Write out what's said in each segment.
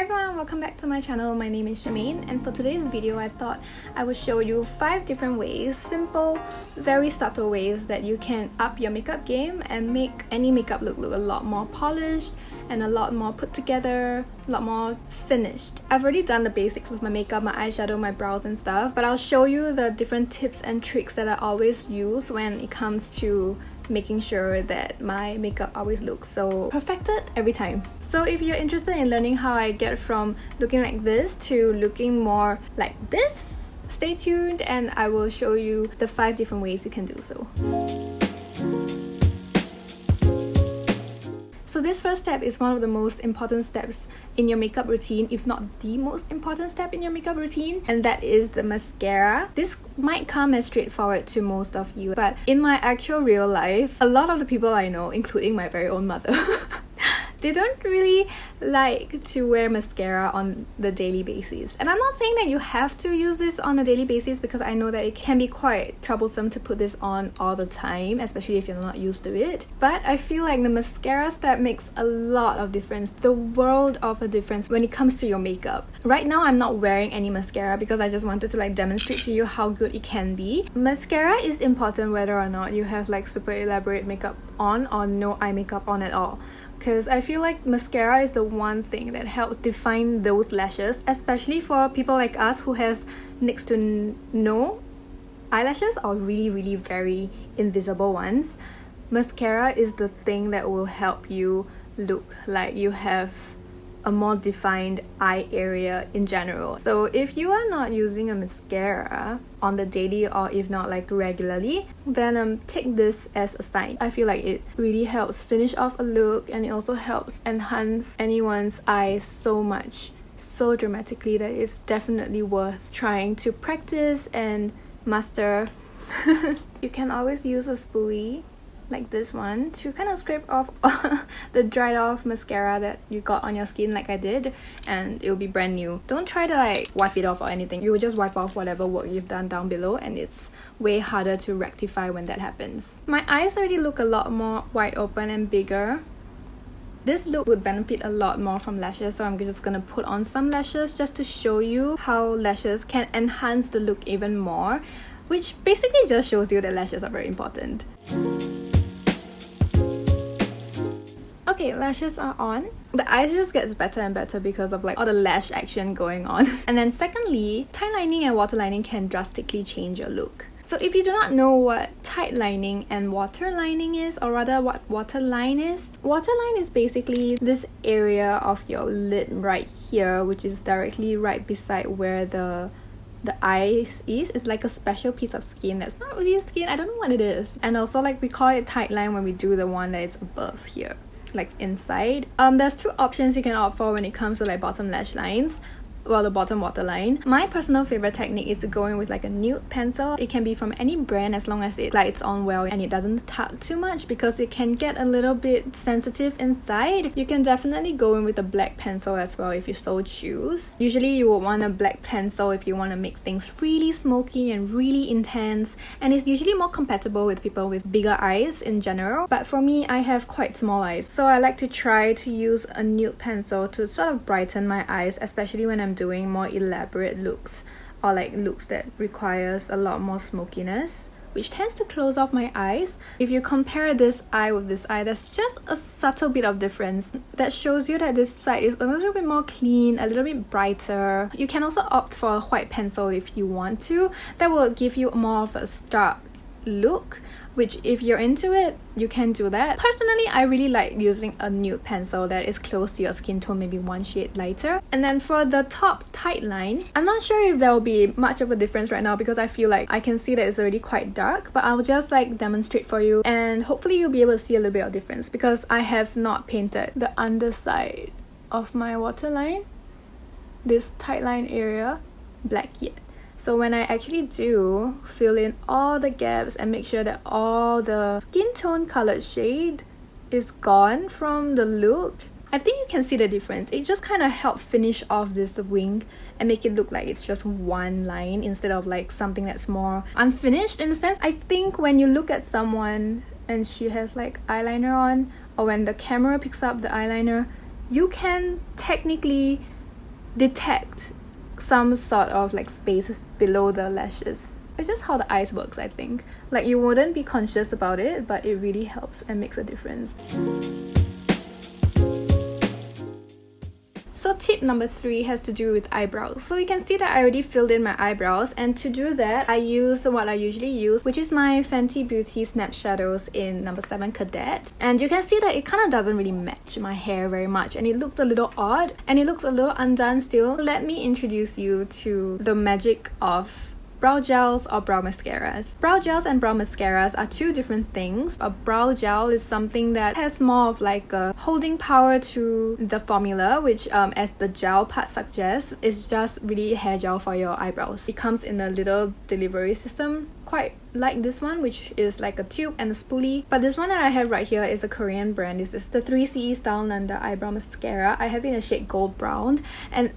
Hi everyone, welcome back to my channel. My name is Jermaine, and for today's video I thought I would show you 5 different ways, simple, very subtle ways that you can up your makeup game and make any makeup look a lot more polished and a lot more put together, a lot more finished. I've already done the basics of my makeup, my eyeshadow, my brows and stuff, but I'll show you the different tips and tricks that I always use when it comes to making sure that my makeup always looks so perfected every time. So if you're interested in learning how I get from looking like this to looking more like this, stay tuned and I will show you the 5 different ways you can do so. So this first step is one of the most important steps in your makeup routine, if not the most important step in your makeup routine, and that is the mascara. This might come as straightforward to most of you, but in my actual real life, a lot of the people I know, including my very own mother, they don't really like to wear mascara on the daily basis. And I'm not saying that you have to use this on a daily basis, because I know that it can be quite troublesome to put this on all the time, especially if you're not used to it. But I feel like the mascara step makes a lot of difference, the world of a difference when it comes to your makeup. Right now I'm not wearing any mascara because I just wanted to demonstrate to you how good it can be. Mascara is important whether or not you have super elaborate makeup on or no eye makeup on at all, because I feel like mascara is the one thing that helps define those lashes, especially for people like us who has next to no eyelashes or really very invisible ones. Mascara is the thing that will help you look like you have a more defined eye area in general. So if you are not using a mascara on the daily or if not regularly, then take this as a sign. I feel like it really helps finish off a look, and it also helps enhance anyone's eyes so much, so dramatically, that it's definitely worth trying to practice and master. You can always use a spoolie like this one to kind of scrape off the dried off mascara that you got on your skin like I did, and it'll be brand new. Don't try to wipe it off or anything. You will just wipe off whatever work you've done down below, and it's way harder to rectify when that happens. My eyes already look a lot more wide open and bigger. This look would benefit a lot more from lashes, so I'm just gonna put on some lashes just to show you how lashes can enhance the look even more, which basically just shows you that lashes are very important. Okay, lashes are on. The eyes just gets better and better because of all the lash action going on. And then secondly, tight lining and water lining can drastically change your look. So if you do not know what tight lining and water lining is, or rather what waterline is basically this area of your lid right here, which is directly right beside where the eyes is. It's like a special piece of skin that's not really skin, I don't know what it is. And also we call it tight line when we do the one that is above here, inside. There's 2 options you can opt for when it comes to bottom lash lines. Well, the bottom waterline. My personal favorite technique is to go in with a nude pencil. It can be from any brand as long as it glides on well and it doesn't tug too much, because it can get a little bit sensitive inside. You can definitely go in with a black pencil as well if you so choose. Usually you would want a black pencil if you want to make things really smoky and really intense, and it's usually more compatible with people with bigger eyes in general. But for me, I have quite small eyes, so I like to try to use a nude pencil to sort of brighten my eyes, especially when I'm doing more elaborate looks or looks that requires a lot more smokiness, which tends to close off my eyes. If you compare this eye with this eye, there's just a subtle bit of difference that shows you that this side is a little bit more clean, a little bit brighter. You can also opt for a white pencil if you want to. That will give you more of a stark look, which if you're into it, you can do that. Personally, I really like using a nude pencil that is close to your skin tone, maybe 1 shade lighter. And then for the top tight line, I'm not sure if there will be much of a difference right now because I feel like I can see that it's already quite dark, but I'll just demonstrate for you, and hopefully you'll be able to see a little bit of difference, because I have not painted the underside of my waterline, this tight line area, black yet. So when I actually do fill in all the gaps and make sure that all the skin tone colored shade is gone from the look, I think you can see the difference. It just kind of helps finish off this wing and make it look like it's just one line instead of something that's more unfinished in a sense. I think when you look at someone and she has eyeliner on, or when the camera picks up the eyeliner, you can technically detect some sort of like space below the lashes. It's just how the eyes works, I think. Like, you wouldn't be conscious about it, but it really helps and makes a difference. So tip number 3 has to do with eyebrows. So you can see that I already filled in my eyebrows, and to do that I use what I usually use, which is my Fenty Beauty Snap Shadows in number 7 Cadet. And you can see that it kind of doesn't really match my hair very much, and it looks a little odd and it looks a little undone still. Let me introduce you to the magic of brow gels or brow mascaras. Brow gels and brow mascaras are two different things. A brow gel is something that has more of like a holding power to the formula, which as the gel part suggests, is just really hair gel for your eyebrows. It comes in a little delivery system, quite like this one, which is like a tube and a spoolie. But this one that I have right here is a Korean brand. This is the 3CE Style Nanda Eyebrow Mascara. I have it in a shade gold brown, and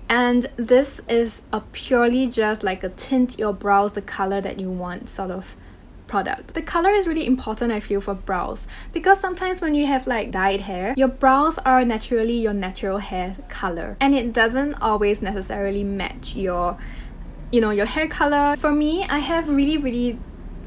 and this is a purely just like a tint your brows the color that you want sort of product. The color is really important, I feel, for brows, because sometimes when you have like dyed hair, your brows are naturally your natural hair color, and it doesn't always necessarily match your hair color. For me, I have really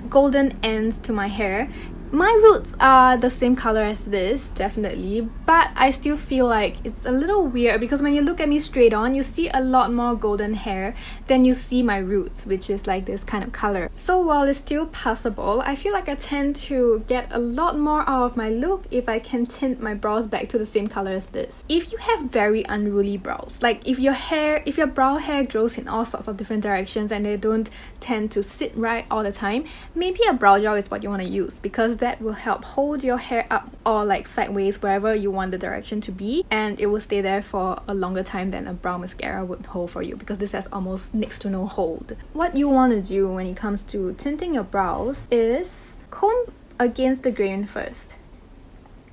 golden ends to my hair. My roots are the same color as this, definitely, but I still feel like it's a little weird because when you look at me straight on, you see a lot more golden hair than you see my roots, which is like this kind of color. So while it's still passable, I feel like I tend to get a lot more out of my look if I can tint my brows back to the same color as this. If you have very unruly brows, like if your brow hair grows in all sorts of different directions and they don't tend to sit right all the time, maybe a brow gel is what you want to use, because that will help hold your hair up or like sideways wherever you want the direction to be, and it will stay there for a longer time than a brow mascara would hold for you, because this has almost next to no hold. What you want to do when it comes to tinting your brows is comb against the grain first.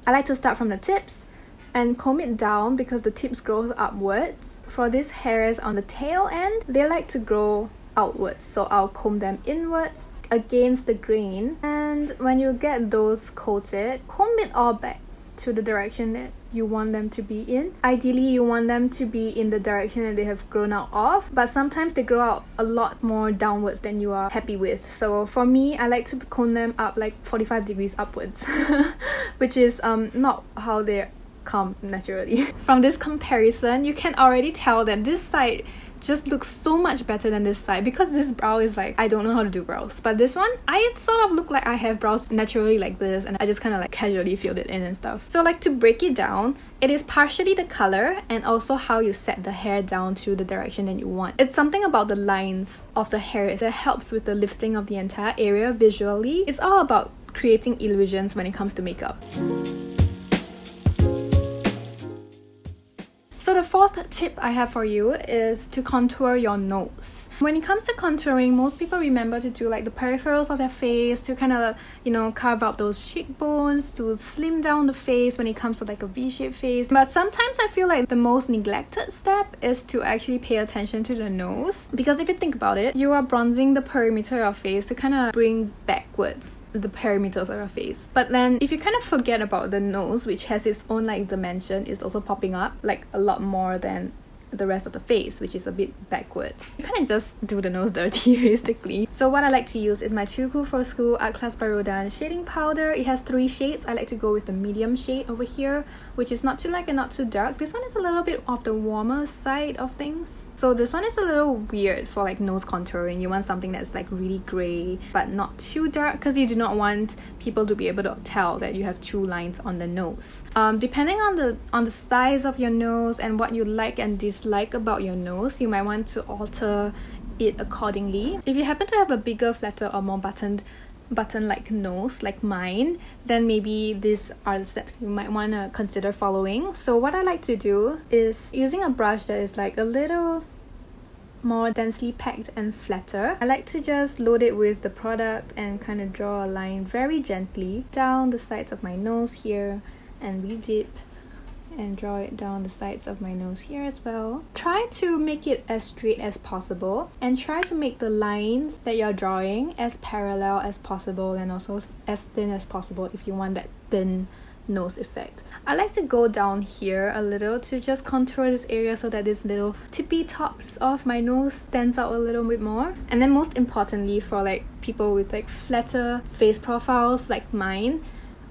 I like to start from the tips and comb it down because the tips grow upwards. For these hairs on the tail end, they like to grow outwards, so I'll comb them inwards against the grain, and when you get those coated, comb it all back to the direction that you want them to be in. Ideally, you want them to be in the direction that they have grown out of, but sometimes they grow out a lot more downwards than you are happy with. So for me, I like to comb them up like 45 degrees upwards, which is not how they come naturally. From this comparison, you can already tell that this side just looks so much better than this side, because this brow is like, I don't know how to do brows, but this one, I sort of look like I have brows naturally like this, and I just kind of like casually filled it in and stuff. So like, to break it down, it is partially the color and also how you set the hair down to the direction that you want. It's something about the lines of the hair that helps with the lifting of the entire area visually. It's all about creating illusions when it comes to makeup. So the fourth tip I have for you is to contour your nose. When it comes to contouring, most people remember to do like the peripherals of their face to kind of, carve out those cheekbones, to slim down the face when it comes to like a V-shaped face. But sometimes I feel like the most neglected step is to actually pay attention to the nose. Because if you think about it, you are bronzing the perimeter of your face to kind of bring backwards the perimeters of your face. But then if you kind of forget about the nose, which has its own like dimension, is also popping up like a lot more than the rest of the face, which is a bit backwards. You kind of just do the nose dirty basically. So what I like to use is my Too Cool for School Art Class by Rodan shading powder. It has 3 shades. I like to go with the medium shade over here, which is not too light and not too dark. This one is a little bit of the warmer side of things. So this one is a little weird for like nose contouring. You want something that's like really grey but not too dark, because you do not want people to be able to tell that you have 2 lines on the nose. Depending on the size of your nose and what you like and dislike about your nose, you might want to alter it accordingly. If you happen to have a bigger, flatter or more button-like nose like mine, then maybe these are the steps you might want to consider following. So what I like to do is using a brush that is like a little more densely packed and flatter. I like to just load it with the product and kind of draw a line very gently down the sides of my nose here, and redip and draw it down the sides of my nose here as well. Try to make it as straight as possible, and try to make the lines that you're drawing as parallel as possible and also as thin as possible if you want that thin nose effect. I like to go down here a little to just contour this area so that this little tippy tops of my nose stands out a little bit more. And then most importantly, for like people with like flatter face profiles like mine,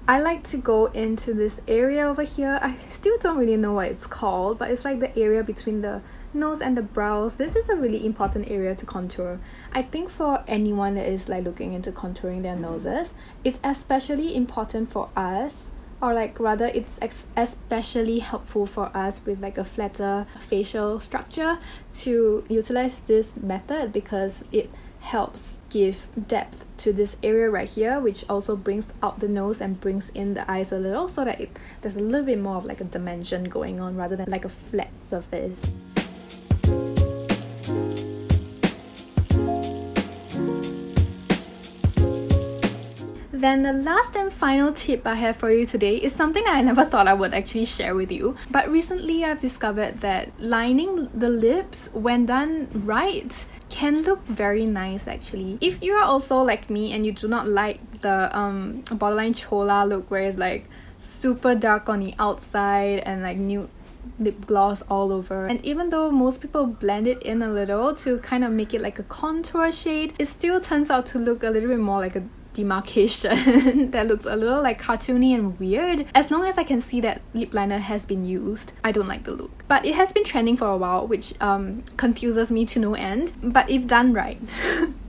I like to go into this area over here. I still don't really know what it's called, but it's like the area between the nose and the brows. This is a really important area to contour. I think for anyone that is like looking into contouring their noses, it's especially important for us, or like rather it's especially helpful for us with like a flatter facial structure to utilize this method, because it helps give depth to this area right here, which also brings out the nose and brings in the eyes a little, so that there's a little bit more of like a dimension going on rather than like a flat surface. Then the last and final tip I have for you today is something I never thought I would actually share with you. But recently I've discovered that lining the lips, when done right, can look very nice actually. If you are also like me and you do not like the borderline chola look, where it's like super dark on the outside and like nude lip gloss all over, and even though most people blend it in a little to kind of make it like a contour shade, it still turns out to look a little bit more like a demarcation that looks a little like cartoony and weird. As long as I can see that lip liner has been used, I don't like the look. But it has been trending for a while, which confuses me to no end. But if done right,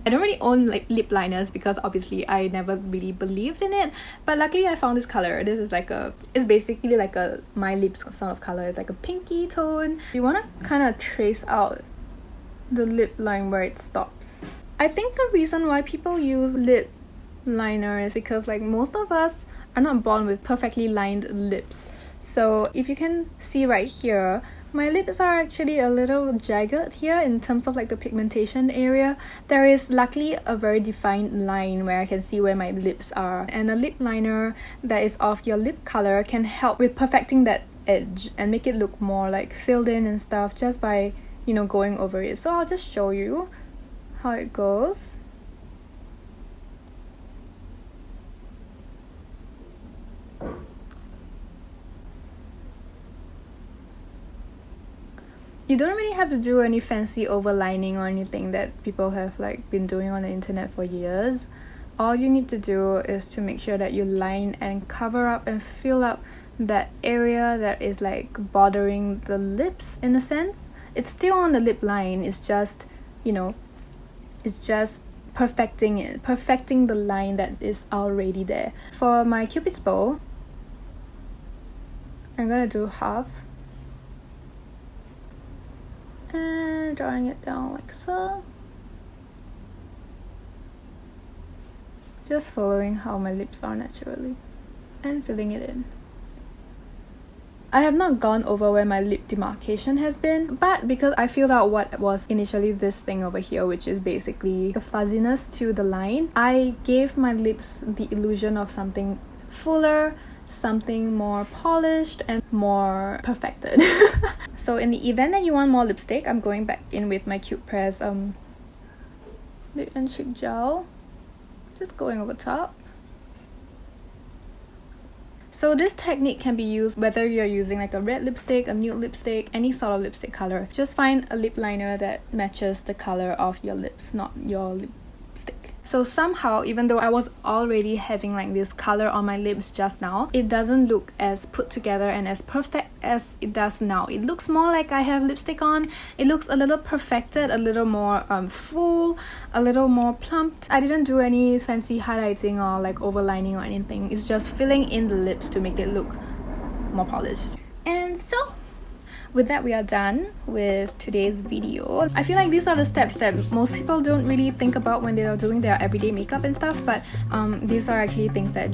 I don't really own like lip liners because obviously I never really believed in it. But luckily I found this color. This is like it's basically like a my lips sort of color. It's like a pinky tone. You want to kind of trace out the lip line where it stops. I think the reason why people use lip liner is because like most of us are not born with perfectly lined lips. So if you can see right here, my lips are actually a little jagged here in terms of like the pigmentation area. There is luckily a very defined line where I can see where my lips are, and a lip liner that is of your lip color can help with perfecting that edge and make it look more like filled in and stuff just by, you know, going over it. So I'll just show you how it goes. You don't really have to do any fancy overlining or anything that people have like been doing on the internet for years. All you need to do is to make sure that you line and cover up and fill up that area that is like bordering the lips in a sense. It's still on the lip line, it's just, you know, it's just perfecting it, perfecting the line that is already there. For my Cupid's bow, I'm gonna do half. And drawing it down like so. Just following how my lips are naturally and filling it in. I have not gone over where my lip demarcation has been, but because I filled out what was initially this thing over here, which is basically the fuzziness to the line, I gave my lips the illusion of something fuller, something more polished and more perfected. So in the event that you want more lipstick, I'm going back in with my Cute Press lip and cheek gel, just going over top. So this technique can be used whether you're using like a red lipstick, a nude lipstick, any sort of lipstick color. Just find a lip liner that matches the color of your lips, not your lipstick. So somehow, even though I was already having like this color on my lips just now, it doesn't look as put together and as perfect as it does now. It looks more like I have lipstick on. It looks a little perfected, a little more full, a little more plumped. I didn't do any fancy highlighting or like overlining or anything. It's just filling in the lips to make it look more polished. And so with that, we are done with today's video. I feel like these are the steps that most people don't really think about when they are doing their everyday makeup and stuff, but these are actually things that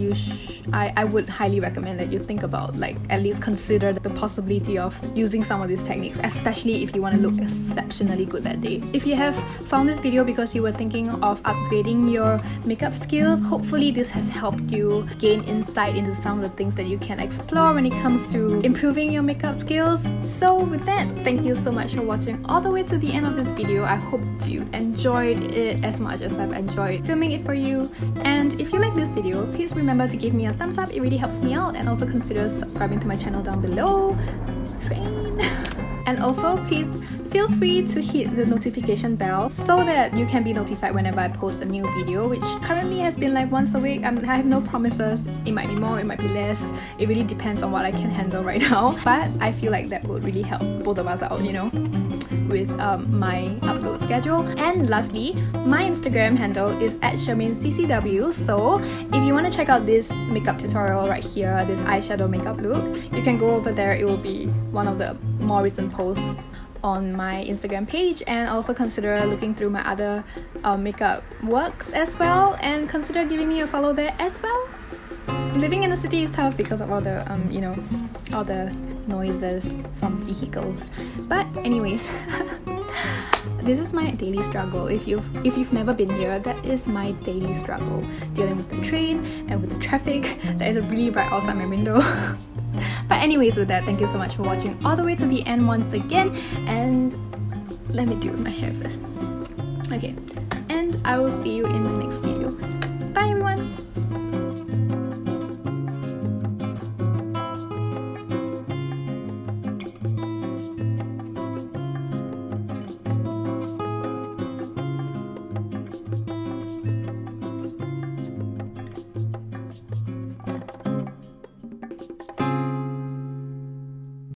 I would highly recommend that you think about, like at least consider the possibility of using some of these techniques, especially if you want to look exceptionally good that day. If you have found this video because you were thinking of upgrading your makeup skills, hopefully this has helped you gain insight into some of the things that you can explore when it comes to improving your makeup skills. So So with that, thank you so much for watching all the way to the end of this video. I hope you enjoyed it as much as I've enjoyed filming it for you. And if you like this video, please remember to give me a thumbs up. It really helps me out, and also consider subscribing to my channel down below. And also, please feel free to hit the notification bell so that you can be notified whenever I post a new video, which currently has been like once a week. I have no promises. It might be more, it might be less. It really depends on what I can handle right now. But I feel like that would really help both of us out, you know, with my upload schedule. And lastly, my Instagram handle is @SherminCCW. So if you want to check out this makeup tutorial right here, this eyeshadow makeup look, you can go over there. It will be one of the more recent posts on my Instagram page, and also consider looking through my other makeup works as well, and consider giving me a follow there as well. Living in the city is tough because of all the you know, all the noises from vehicles. But anyways, this is my daily struggle. If you've never been here, that is my daily struggle, dealing with the train and with the traffic that is really right outside my window. But anyways, with that, thank you so much for watching all the way to the end once again, and let me do my hair first. Okay, and I will see you in my